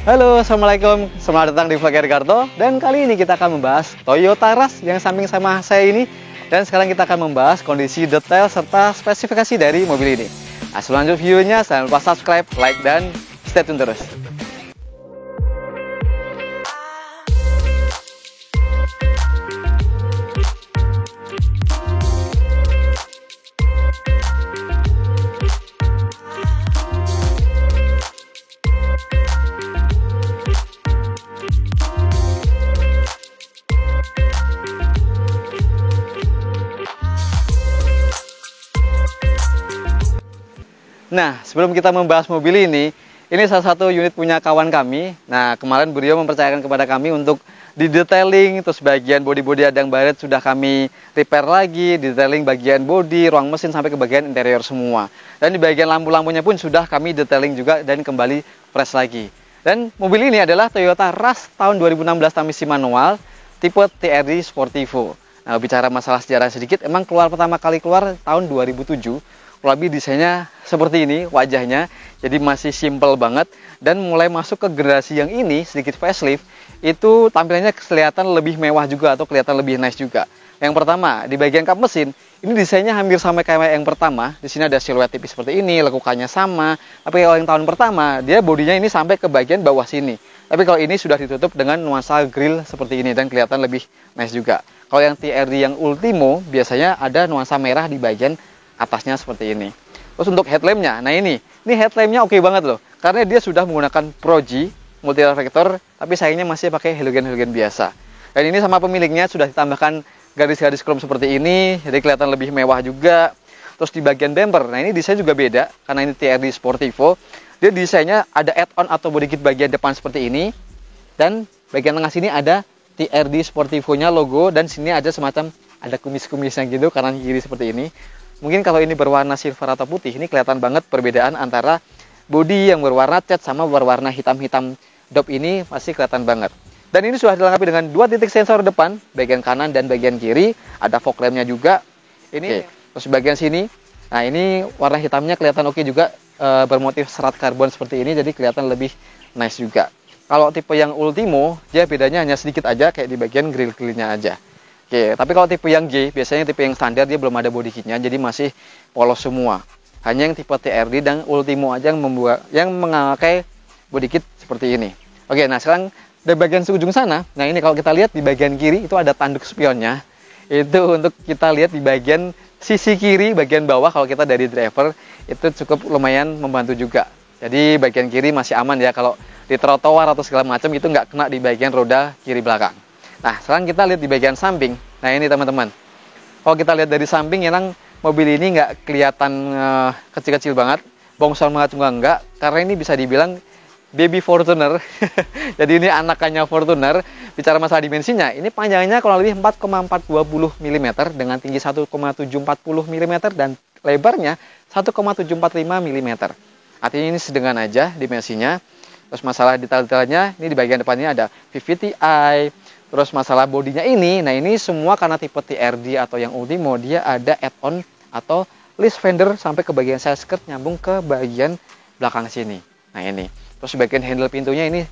Halo, Assalamualaikum. Selamat datang di Vlog Erikarto. Dan kali ini kita akan membahas Toyota Rush yang samping sama saya ini. Dan sekarang kita akan membahas kondisi detail serta spesifikasi dari mobil ini. Nah, sebelum lanjut videonya, jangan lupa subscribe, like, dan stay tune terus. Nah, sebelum kita membahas mobil ini salah satu unit punya kawan kami. Nah, kemarin beliau mempercayakan kepada kami untuk didetailing, terus bagian bodi-bodi adang baret sudah kami repair lagi, detailing bagian bodi, ruang mesin sampai ke bagian interior semua. Dan di bagian lampu-lampunya pun sudah kami detailing juga dan kembali fresh lagi. Dan mobil ini adalah Toyota Rush tahun 2016 transmisi manual tipe TRD Sportivo. Nah, bicara masalah sejarah sedikit, emang pertama kali keluar tahun 2007. Lebih desainnya seperti ini wajahnya, jadi masih simple banget. Dan mulai masuk ke generasi yang ini sedikit facelift, itu tampilannya kelihatan lebih mewah juga atau kelihatan lebih nice juga. Yang pertama di bagian kap mesin ini desainnya hampir sama kayak yang pertama. Di sini ada siluet tipis seperti ini, lekukannya sama. Tapi kalau yang tahun pertama dia bodinya ini sampai ke bagian bawah sini. Tapi kalau ini sudah ditutup dengan nuansa grill seperti ini dan kelihatan lebih nice juga. Kalau yang TRD yang Ultimo biasanya ada nuansa merah di bagian atasnya seperti ini. Terus untuk headlampnya, nah ini headlampnya oke banget loh, karena dia sudah menggunakan Pro G multi reflektor, tapi sayangnya masih pakai halogen biasa. Dan ini sama pemiliknya sudah ditambahkan garis-garis chrome seperti ini, jadi kelihatan lebih mewah juga. Terus di bagian bumper, nah ini desain juga beda, karena ini TRD Sportivo, dia desainnya ada add-on atau body kit bagian depan seperti ini, dan bagian tengah sini ada TRD Sportivo-nya logo, dan sini ada semacam ada kumis-kumisnya gitu kanan kiri seperti ini. Mungkin kalau ini berwarna silver atau putih, ini kelihatan banget perbedaan antara bodi yang berwarna cat sama berwarna hitam-hitam dop ini masih kelihatan banget. Dan ini sudah dilengkapi dengan 2 titik sensor depan, bagian kanan dan bagian kiri, ada fog lampnya juga. Ini terus bagian sini, nah ini warna hitamnya kelihatan oke juga, bermotif serat karbon seperti ini, jadi kelihatan lebih nice juga. Kalau tipe yang Ultimo, dia bedanya hanya sedikit aja, kayak di bagian grill-grillnya aja. Oke, tapi kalau tipe yang G, biasanya tipe yang standar dia belum ada body kitnya, jadi masih polos semua. Hanya yang tipe TRD dan Ultimo aja yang memakai body kit seperti ini. Oke, nah sekarang dari bagian ujung sana, nah ini kalau kita lihat di bagian kiri itu ada tanduk spionnya. Itu untuk kita lihat di bagian sisi kiri, bagian bawah kalau kita dari driver, itu cukup lumayan membantu juga. Jadi bagian kiri masih aman ya, kalau di trotoar atau segala macam itu nggak kena di bagian roda kiri belakang. Nah, sekarang kita lihat di bagian samping. Nah, ini teman-teman. Kalau kita lihat dari samping, memang mobil ini nggak kelihatan kecil-kecil banget. Bongsor banget juga enggak. Karena ini bisa dibilang baby Fortuner. Jadi ini anakannya Fortuner. Bicara masalah dimensinya, ini panjangnya kurang lebih 4,420 mm dengan tinggi 1,740 mm dan lebarnya 1,745 mm. Artinya ini sedengan aja dimensinya. Terus masalah detail-detailnya, ini di bagian depannya ada VVT-i. Terus masalah bodinya ini, nah ini semua karena tipe TRD atau yang Ultimo, dia ada add-on atau list fender sampai ke bagian side skirt nyambung ke bagian belakang sini. Nah ini, terus bagian handle pintunya ini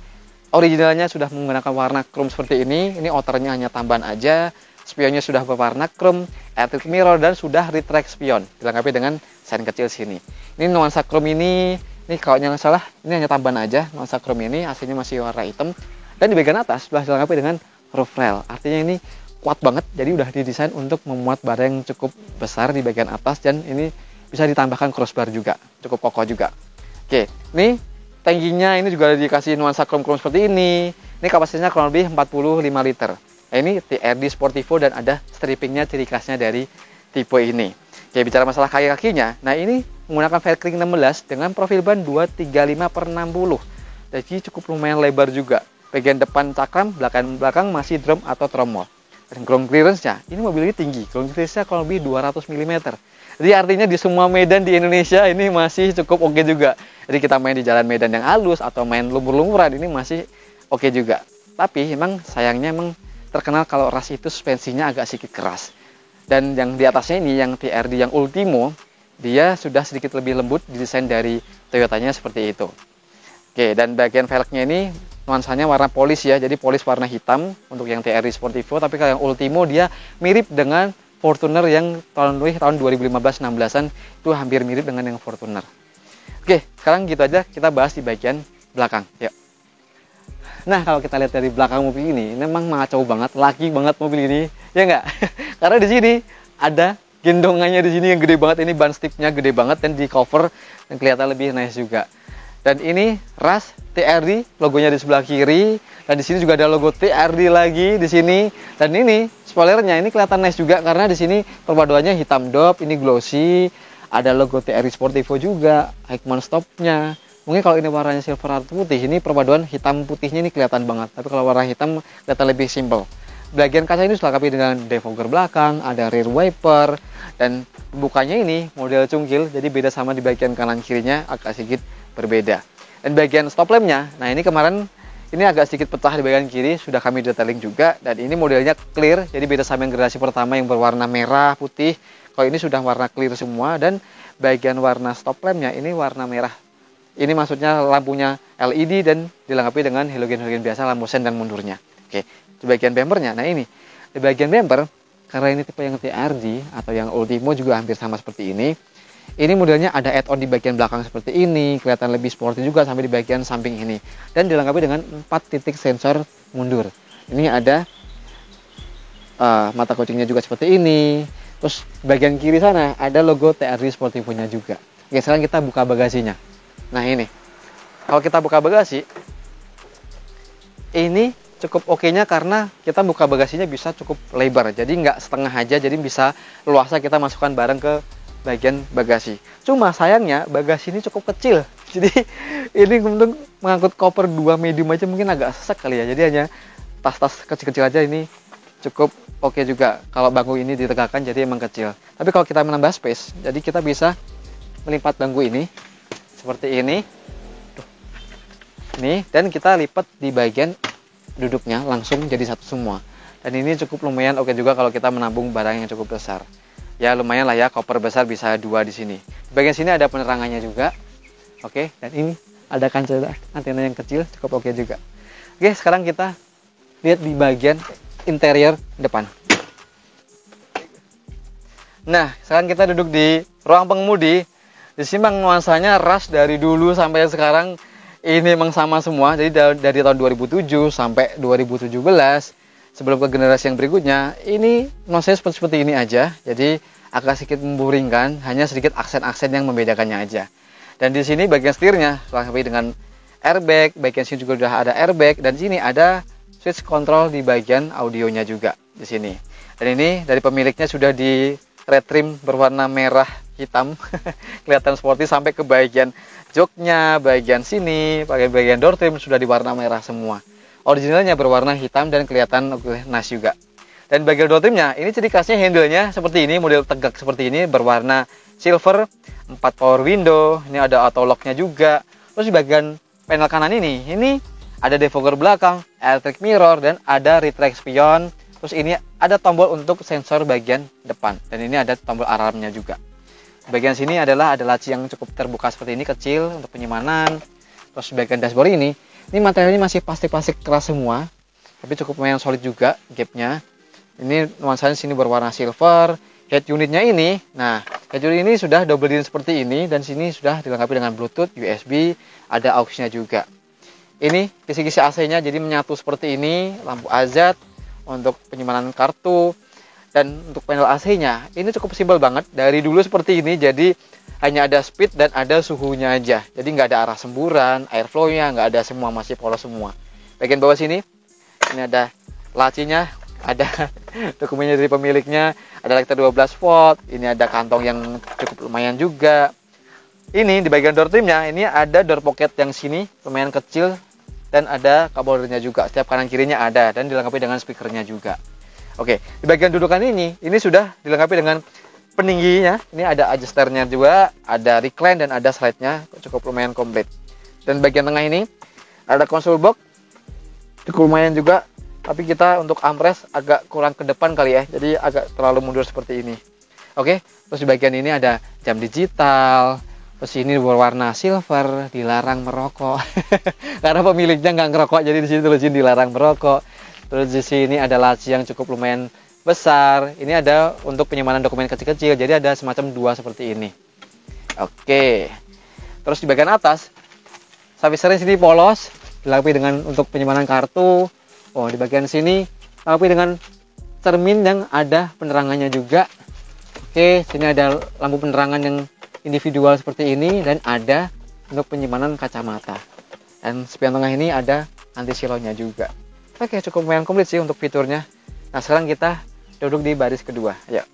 originalnya sudah menggunakan warna chrome seperti ini outernya hanya tambahan aja, spionnya sudah berwarna chrome, electric mirror dan sudah retract spion, dilengkapi dengan sign kecil sini. Ini nuansa chrome ini kalau nggak salah, ini hanya tambahan aja, nuansa chrome ini aslinya masih warna hitam, dan di bagian atas sudah dilengkapi dengan roof rail, artinya ini kuat banget, jadi udah didesain untuk memuat barang yang cukup besar di bagian atas, dan ini bisa ditambahkan crossbar juga, cukup kokoh juga. Oke, ini tangkinya ini juga dikasih nuansa chrome-chrome seperti ini kapasitasnya kurang lebih 45 liter. Nah, ini TRD Sportivo dan ada strippingnya ciri khasnya dari tipe ini. Oke, bicara masalah kaki-kakinya, nah ini menggunakan Faircling 16 dengan profil ban 235/60, jadi cukup lumayan lebar juga. Bagian depan cakram, belakang masih drum atau tromol. Dan ground clearance-nya, ini mobil ini tinggi. Ground clearance-nya kurang lebih 200 mm. Jadi artinya di semua medan di Indonesia ini masih cukup oke juga. Jadi kita main di jalan medan yang halus atau main lumur-lumuran ini masih oke juga. Tapi emang sayangnya terkenal kalau Rush itu suspensinya agak sedikit keras. Dan yang di atasnya ini, yang TRD yang Ultimo, dia sudah sedikit lebih lembut, didesain dari Toyotanya seperti itu. Oke, dan bagian velgnya ini nuansanya warna polis ya, jadi polis warna hitam untuk yang TRD Sportivo, tapi kalau yang Ultimo dia mirip dengan Fortuner yang tahun 2015-16an, itu hampir mirip dengan yang Fortuner. Oke, sekarang gitu aja kita bahas di bagian belakang. Yuk. Nah, kalau kita lihat dari belakang mobil ini, memang mengacau banget, laki banget mobil ini, ya nggak? Karena di sini ada gendongannya di sini yang gede banget, ini ban stripnya gede banget dan di cover dan kelihatan lebih nice juga. Dan ini ras TRD, logonya di sebelah kiri, dan di sini juga ada logo TRD lagi di sini. Dan ini spoilernya ini kelihatan nice juga karena di sini perpaduannya hitam dop, ini glossy, ada logo TRD Sportivo juga, Hickman stopnya. Mungkin kalau ini warnanya silver atau putih, ini perpaduan hitam putihnya ini kelihatan banget. Tapi kalau warna hitam kelihatan lebih simple. Bagian kaca ini sudah dilengkapi dengan defogger belakang, ada rear wiper, dan bukanya ini model cungkil, jadi beda sama di bagian kanan kirinya agak sedikit berbeda. Dan bagian stop lampnya, nah ini kemarin ini agak sedikit pecah di bagian kiri, sudah kami detailing juga, dan ini modelnya clear, jadi beda sama yang generasi pertama yang berwarna merah putih. Kalau ini sudah warna clear semua, dan bagian warna stop lampnya ini warna merah. Ini maksudnya lampunya LED dan dilengkapi dengan halogen biasa, lampu sen dan mundurnya. Oke, di bagian bumpernya, nah ini di bagian bumper karena ini tipe yang TRD atau yang Ultimo juga hampir sama seperti ini. Ini modelnya ada add-on di bagian belakang seperti ini, kelihatan lebih sporty juga sampai di bagian samping ini. Dan dilengkapi dengan 4 titik sensor mundur. Ini ada mata kucingnya juga seperti ini. Terus bagian kiri sana ada logo TRD Sportivo-nya juga. Oke, sekarang kita buka bagasinya. Nah ini, kalau kita buka bagasi, ini cukup oke-nya karena kita buka bagasinya bisa cukup lebar. Jadi nggak setengah aja, jadi bisa luasa kita masukkan barang ke bagian bagasi. Cuma sayangnya bagasi ini cukup kecil. Jadi ini untuk mengangkut koper 2 medium aja mungkin agak sesek kali ya. Jadi hanya tas-tas kecil-kecil aja ini cukup oke juga. Kalau bangku ini ditegakkan jadi emang kecil. Tapi kalau kita menambah space, jadi kita bisa melipat bangku ini seperti ini. Nih, dan kita lipat di bagian duduknya langsung jadi satu semua. Dan ini cukup lumayan oke juga kalau kita menampung barang yang cukup besar. Ya lumayan lah ya, koper besar bisa 2 di sini. Di bagian sini ada penerangannya juga. Oke, dan ini ada kaca antena yang kecil, cukup oke juga. Oke, sekarang kita lihat di bagian interior depan. Nah, sekarang kita duduk di ruang pengemudi. Di sini memang nuansanya ras dari dulu sampai sekarang ini memang sama semua. Jadi dari tahun 2007 sampai 2017 sebelum ke generasi yang berikutnya, ini nuansanya seperti ini aja. Jadi agak sedikit memboringkan, hanya sedikit aksen-aksen yang membedakannya aja. Dan di sini bagian setirnya dilengkapi dengan airbag, bagian sini juga sudah ada airbag, dan di sini ada switch control di bagian audionya juga di sini. Dan ini dari pemiliknya sudah di red trim berwarna merah hitam, kelihatan sporty sampai ke bagian joknya, bagian sini, bagian door trim sudah diwarna merah semua. Originalnya berwarna hitam dan kelihatan nice juga. Dan bagian door trimnya, ini ciri khasnya handle-nya seperti ini, model tegak seperti ini, berwarna silver, 4 power window, ini ada auto lock-nya juga. Terus di bagian panel kanan ini ada defogger belakang, electric mirror, dan ada retract spion. Terus ini ada tombol untuk sensor bagian depan, dan ini ada tombol alarmnya juga. Bagian sini ada laci yang cukup terbuka seperti ini, kecil untuk penyimpanan. Terus bagian dashboard ini materialnya masih plastik keras semua, tapi cukup lumayan solid juga gapnya. Ini nuansanya sini berwarna silver. Head unitnya ini, nah head unit ini sudah double din seperti ini, dan sini sudah dilengkapi dengan Bluetooth, USB, ada aux-nya juga. Ini kisi-kisi AC-nya jadi menyatu seperti ini, lampu azad untuk penyimpanan kartu. Dan untuk panel AC-nya ini cukup simpel banget, dari dulu seperti ini, jadi hanya ada speed dan ada suhunya aja. Jadi nggak ada arah semburan, airflow-nya nggak ada semua, masih polos semua. Bagian bawah sini ini ada lacinya, ada dokumennya dari pemiliknya, ada adapter 12 volt, ini ada kantong yang cukup lumayan juga. Ini di bagian door trimnya ini ada door pocket yang sini lumayan kecil, dan ada kabel holdernya juga, setiap kanan kirinya ada, dan dilengkapi dengan speakernya juga. Oke, di bagian dudukan ini sudah dilengkapi dengan peningginya. Ini ada adjusternya juga, ada recline dan ada slide-nya, cukup lumayan komplit. Dan bagian tengah ini ada console box, cukup lumayan juga. Tapi kita untuk armrest agak kurang ke depan kali ya, jadi agak terlalu mundur seperti ini. Oke, terus di bagian ini ada jam digital, Terus ini berwarna silver, dilarang merokok. Karena pemiliknya nggak ngerokok, jadi di sini tulisin dilarang merokok. Terus di sini ada laci yang cukup lumayan besar. Ini ada untuk penyimpanan dokumen kecil-kecil. Jadi ada semacam dua seperti ini. Oke. Terus di bagian atas, savisernya sini polos, dilengkapi dengan untuk penyimpanan kartu. Oh, di bagian sini dilengkapi dengan cermin yang ada penerangannya juga. Oke, sini ada lampu penerangan yang individual seperti ini dan ada untuk penyimpanan kacamata. Dan spion tengah ini ada anti silonya juga. Oke, cukup lumayan komplit sih untuk fiturnya. Nah, sekarang kita duduk di baris kedua. Ayo.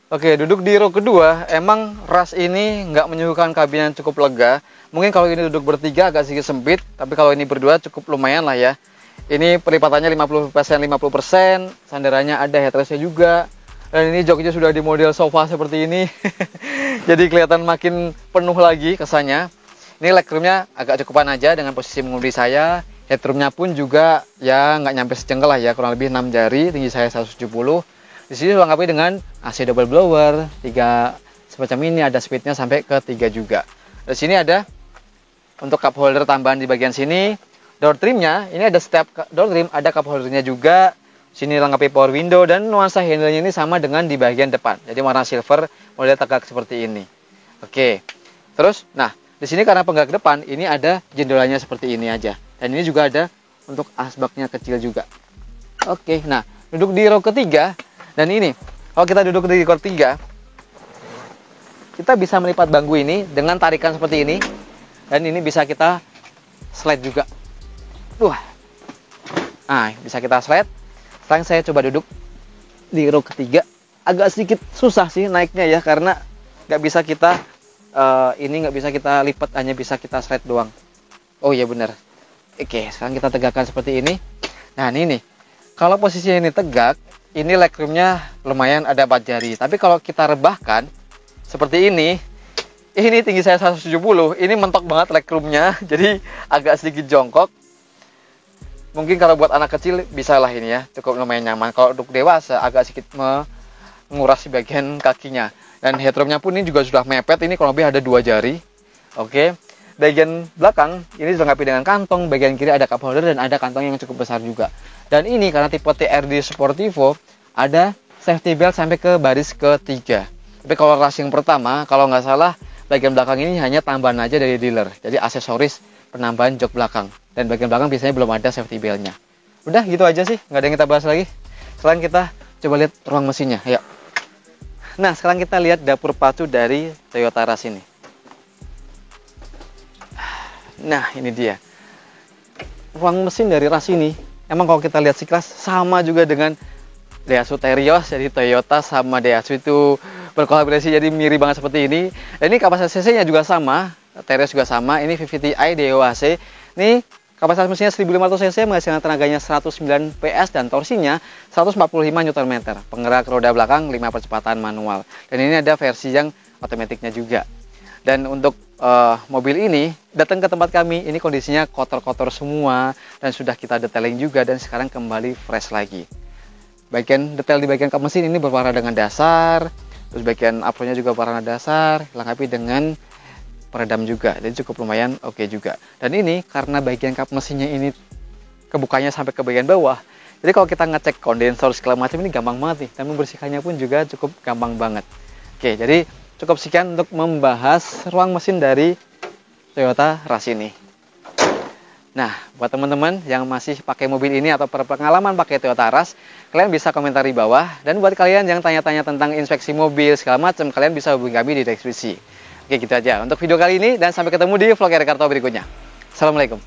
Oke, duduk di row kedua. Emang ras ini nggak menyuguhkan kabin yang cukup lega. Mungkin kalau ini duduk bertiga agak sedikit sempit, tapi kalau ini berdua cukup lumayan lah ya. Ini pelipatannya 50% sandarannya ada, headrestnya juga. Dan ini joknya sudah di model sofa seperti ini. Jadi kelihatan makin penuh lagi kesannya. Ini legroomnya agak cukupan aja dengan posisi mengemudi saya. Headroomnya pun juga ya nggak nyampe secengkel lah ya, kurang lebih 6 jari, tinggi saya 170. Di sini dilengkapi dengan AC double blower, 3 semacam ini, ada speednya sampai ke 3 juga. Di sini ada untuk cup holder tambahan di bagian sini. Door trimnya, ini ada step door trim, ada cup holdernya juga. Sini lengkapi power window dan nuansa handle-nya ini sama dengan di bagian depan. Jadi warna silver, model tegak seperti ini. Oke. Terus, nah, di sini karena penggerak depan, ini ada jendelanya seperti ini aja. Dan ini juga ada untuk asbaknya kecil juga. Oke, nah, duduk di row ketiga. Dan ini, kalau kita duduk di row ketiga, kita bisa melipat bangku ini dengan tarikan seperti ini. Dan ini bisa kita slide juga. Nah, bisa kita slide. Sekarang saya coba duduk di row ketiga. Agak sedikit susah sih naiknya ya, karena nggak bisa kita ini nggak bisa kita lipat, hanya bisa kita slide doang. Oh iya benar. Oke, sekarang kita tegakkan seperti ini. Nah ini nih, kalau posisinya ini tegak, ini legroomnya lumayan ada 4 jari. Tapi kalau kita rebahkan seperti ini tinggi saya 170, ini mentok banget legroomnya, jadi agak sedikit jongkok. Mungkin kalau buat anak kecil bisa lah ini ya, cukup lumayan nyaman. Kalau untuk dewasa agak sedikit menguras di bagian kakinya. Dan headroomnya pun ini juga sudah mepet, ini kurang lebih ada 2 jari. Oke. Bagian belakang ini dilengkapi dengan kantong, bagian kiri ada cup holder dan ada kantong yang cukup besar juga. Dan ini karena tipe TRD Sportivo ada safety belt sampai ke baris ketiga. Tapi kalau ras yang pertama, kalau nggak salah bagian belakang ini hanya tambahan aja dari dealer. Jadi aksesoris penambahan jok belakang. Dan bagian belakang biasanya belum ada safety beltnya. Udah gitu aja sih, nggak ada yang kita bahas lagi. Sekarang kita coba lihat ruang mesinnya. Ayo. Nah, sekarang kita lihat dapur pacu dari Toyota Rush ini. Nah, ini dia. Ruang mesin dari Rush ini, emang kalau kita lihat sekilas sama juga dengan Daihatsu Terios. Jadi Toyota sama Daihatsu itu berkolaborasi jadi mirip banget seperti ini. Dan ini kapasitas cc-nya juga sama, Terios juga sama. Ini VVTi DOHC. Ini kapasitas mesinnya 1500 cc, menghasilkan tenaganya 109 PS dan torsinya 145 Nm. Penggerak roda belakang 5 percepatan manual. Dan ini ada versi yang otomatiknya juga. Dan untuk mobil ini datang ke tempat kami, ini kondisinya kotor-kotor semua dan sudah kita detailing juga dan sekarang kembali fresh lagi. Bagian detail di bagian kap mesin ini berwarna dengan dasar, terus bagian apronnya juga berwarna dasar, lengkapi dengan peredam juga, jadi cukup lumayan oke juga. Dan ini karena bagian kap mesinnya ini kebukanya sampai ke bagian bawah, jadi kalau kita ngecek kondensor segala macam ini gampang banget nih, dan membersihkannya pun juga cukup gampang banget. Oke, jadi cukup sekian untuk membahas ruang mesin dari Toyota Rush ini. Nah, buat teman-teman yang masih pakai mobil ini atau berpengalaman pakai Toyota Rush, kalian bisa komentar di bawah. Dan buat kalian yang tanya-tanya tentang inspeksi mobil segala macam, kalian bisa hubungi kami di deskripsi. Oke, gitu aja untuk video kali ini dan sampai ketemu di vlog Erikarto berikutnya. Assalamualaikum.